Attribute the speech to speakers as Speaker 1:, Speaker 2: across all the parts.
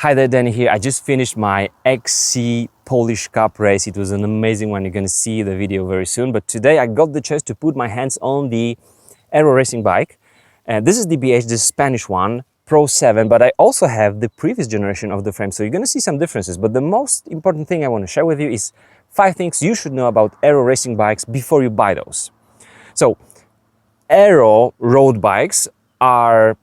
Speaker 1: Hi there, Danny here. I just finished my XC Polish Cup race. It was an amazing one. You're going to see the video very soon. But today I got the chance to put my hands on the AERO racing bike. This is the BH, the Spanish one, Pro 7, but I also have the previous generation of the frame. So you're going to see some differences. But the most important thing I want to share with you is 5 things you should know about AERO racing bikes before you buy those. So AERO road bikes are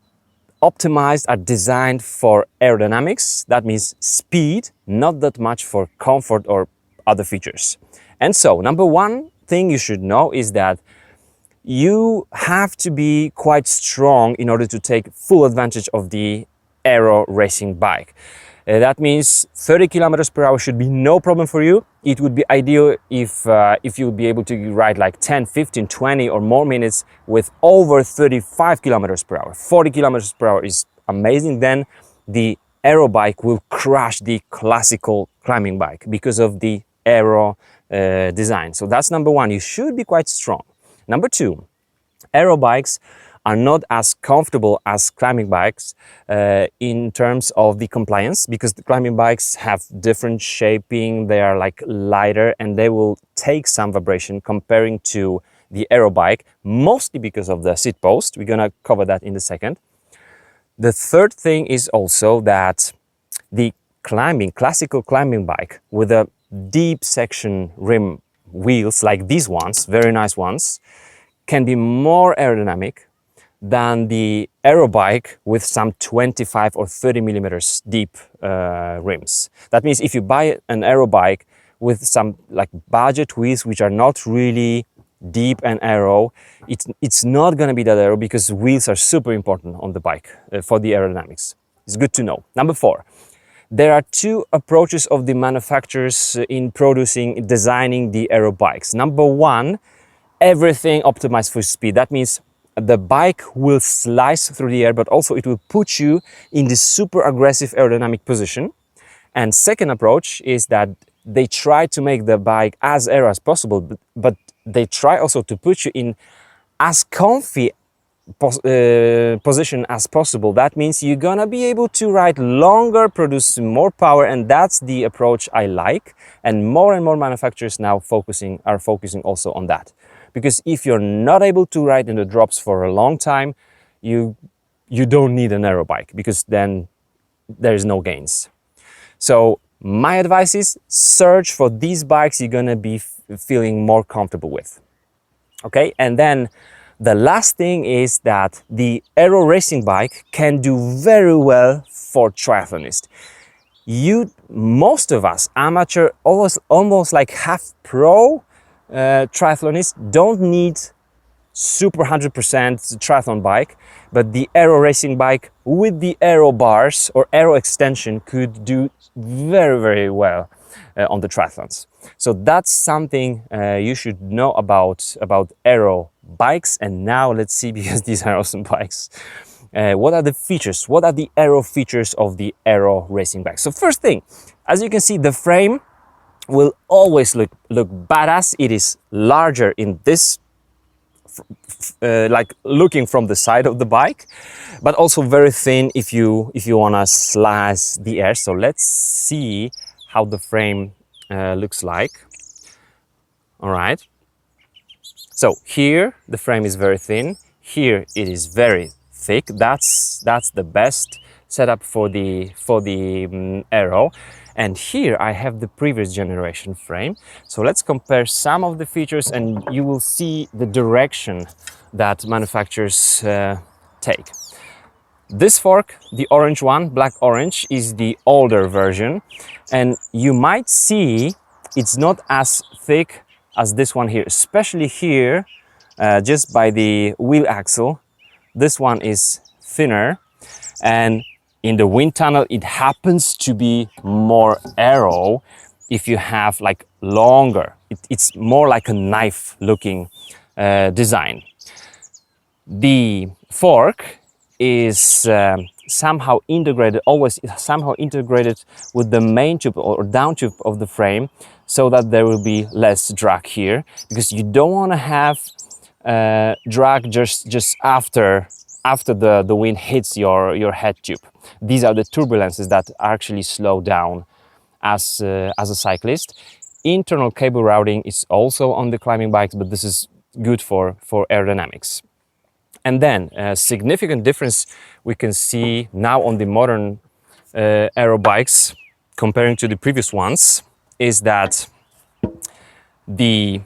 Speaker 1: optimized, are designed for aerodynamics. That means speed, not that much for comfort or other features. And so, number one thing you should know is that you have to be quite strong in order to take full advantage of the AERO racing bike. That means 30 kilometers per hour should be no problem for you. It would be ideal if you would be able to ride like 10, 15, 20 or more minutes with over 35 kilometers per hour. 40 kilometers per hour is amazing. Then the AERO bike will crush the classical climbing bike because of the AERO design. So that's number one. You should be quite strong. Number two, AERO bikes are not as comfortable as climbing bikes in terms of the compliance, because the climbing bikes have different shaping, they are like lighter and they will take some vibration comparing to the AERO bike, mostly because of the seat post. We're gonna cover that in a second. The third thing is also that the classical climbing bike with a deep section rim wheels like these ones, very nice ones, can be more aerodynamic than the AERO bike with some 25 or 30 millimeters deep rims. That means if you buy an AERO bike with some like budget wheels which are not really deep and AERO, it's not going to be that AERO, because wheels are super important on the bike for the aerodynamics. It's good to know. Number four, there are two approaches of the manufacturers in designing the AERO bikes. Number one, everything optimized for speed. That means the bike will slice through the air, but also it will put you in this super aggressive aerodynamic position. And second approach is that they try to make the bike as aero as possible, but they try also to put you in as comfy position as possible. That means you're gonna be able to ride longer, produce more power, and that's the approach I like. And more manufacturers now are focusing also on that. Because if you're not able to ride in the drops for a long time, you don't need an AERO bike, because then there's no gains. So my advice is search for these bikes you're gonna be feeling more comfortable with. Okay, and then the last thing is that the AERO racing bike can do very well for triathlonists. Most of us, amateur, almost like half pro, triathlonists don't need super 100% triathlon bike, but the AERO racing bike with the AERO bars or AERO extension could do very well on the triathlons. So that's something you should know about AERO bikes. And now let's see, because these are awesome bikes, what are the features, what are the AERO features of the AERO racing bike. So first thing, as you can see, the frame will always look badass. It is larger in this, like looking from the side of the bike, but also very thin if you wanna slice the air. So let's see how the frame looks like. All right. So here the frame is very thin. Here it is very thick. That's the best setup for the AERO. And here I have the previous generation frame. So let's compare some of the features and you will see the direction that manufacturers take. This fork, the orange one, black orange, is the older version. And you might see it's not as thick as this one here, especially here, just by the wheel axle. This one is thinner. And in the wind tunnel, it happens to be more AERO if you have like longer. It's more like a knife looking design. The fork is somehow integrated, always somehow integrated with the main tube or down tube of the frame, so that there will be less drag here, because you don't want to have drag just after the wind hits your head tube. these are the turbulences that actually slow down as a cyclist. Internal cable routing is also on the climbing bikes, but this is good for aerodynamics. And then a significant difference we can see now on the modern aero bikes comparing to the previous ones is that the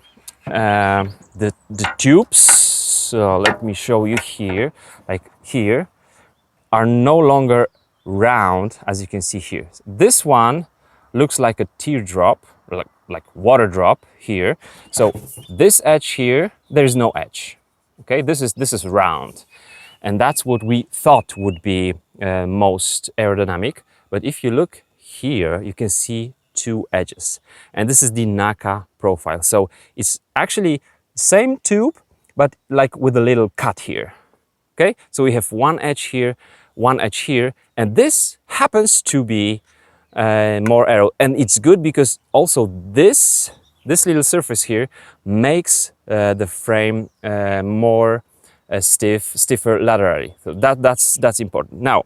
Speaker 1: tubes, so let me show you here, like here, are no longer round as you can see here. This one looks like a teardrop, like water drop here. So this edge here, there's no edge. Okay, this is round, and that's what we thought would be most aerodynamic. But if you look here, you can see two edges, and this is the NACA profile. So it's actually same tube, but like with a little cut here. Okay, so we have one edge here, one edge here, and this happens to be more aero, and it's good because also this little surface here makes the frame more stiffer laterally. So that's important. Now,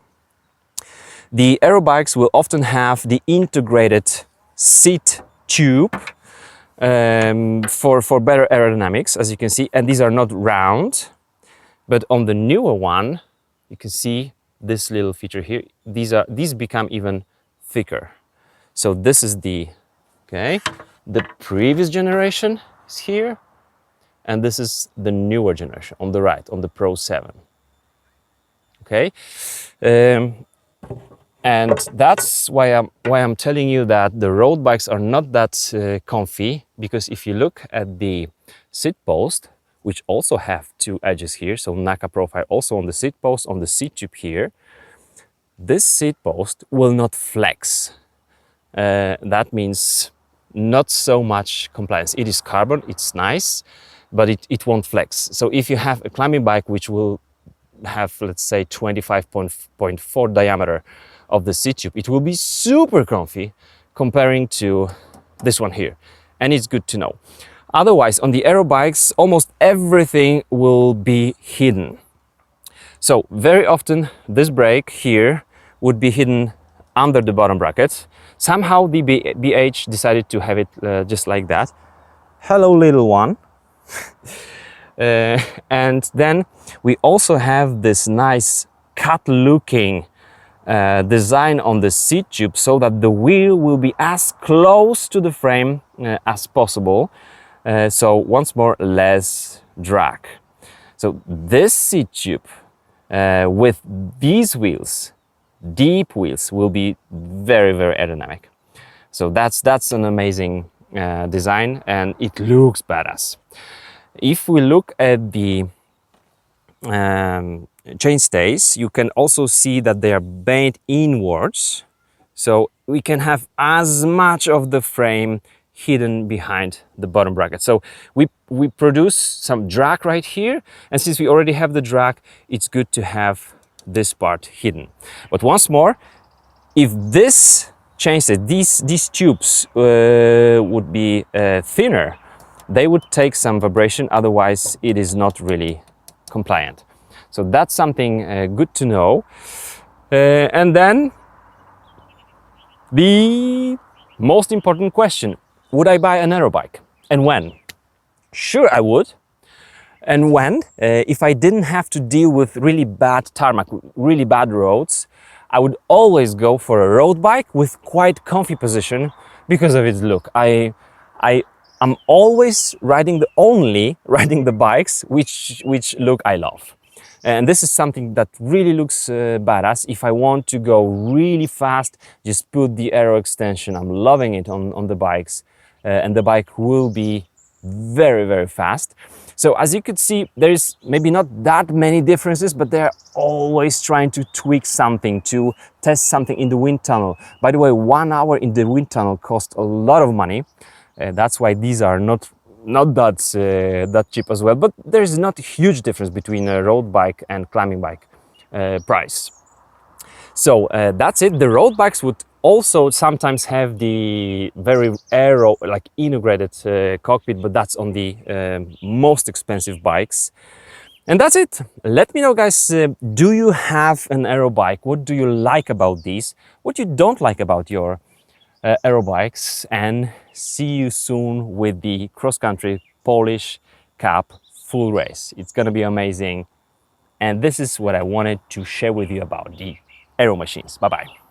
Speaker 1: the aero bikes will often have the integrated seat tube for better aerodynamics, as you can see, and these are not round, but on the newer one, you can see this little feature here. These become even thicker. So this is the previous generation is here, and this is the newer generation on the right, on the Pro 7. Okay, and that's why I'm telling you that the road bikes are not that comfy, because if you look at the seat post, which also have two edges here, so NACA profile also on the seat post, on the seat tube here, this seat post will not flex. That means not so much compliance. It is carbon, it's nice, but it won't flex. So if you have a climbing bike which will have, let's say, 25.4 diameter of the seat tube, it will be super comfy comparing to this one here, and it's good to know. Otherwise, on the aero bikes, almost everything will be hidden. So very often this brake here would be hidden under the bottom bracket. Somehow the BH decided to have it just like that. Hello, little one. And then we also have this nice cut-looking design on the seat tube, so that the wheel will be as close to the frame as possible. So once more, less drag. So this seat tube with these wheels, deep wheels, will be very, very aerodynamic. So that's an amazing design, and it looks badass. If we look at the chainstays, you can also see that they are bent inwards, so we can have as much of the frame hidden behind the bottom bracket. So we produce some drag right here, and since we already have the drag, it's good to have this part hidden. But once more, if this chainstay, these tubes would be thinner, they would take some vibration, otherwise it is not really compliant. So that's something good to know. And then the most important question: would I buy an aero bike, and when? Sure, I would. And when? If I didn't have to deal with really bad tarmac, really bad roads, I would always go for a road bike with quite comfy position because of its look. I'm always riding the bikes which look I love. And this is something that really looks badass. If I want to go really fast, just put the aero extension. I'm loving it on the bikes, and the bike will be very, very fast. So as you could see, there is maybe not that many differences, but they're always trying to tweak something, to test something in the wind tunnel. By the way, 1 hour in the wind tunnel costs a lot of money. That's why these are not that cheap as well. But there's not a huge difference between a road bike and climbing bike price. So that's it. The road bikes would also sometimes have the very aero, like integrated cockpit, but that's on the most expensive bikes. And that's it. Let me know, guys, do you have an aero bike? What do you like about these? What you don't like about your aero bikes? And see you soon with the cross-country Polish Cup full race. It's gonna be amazing. And this is what I wanted to share with you about the aero machines. Bye-bye.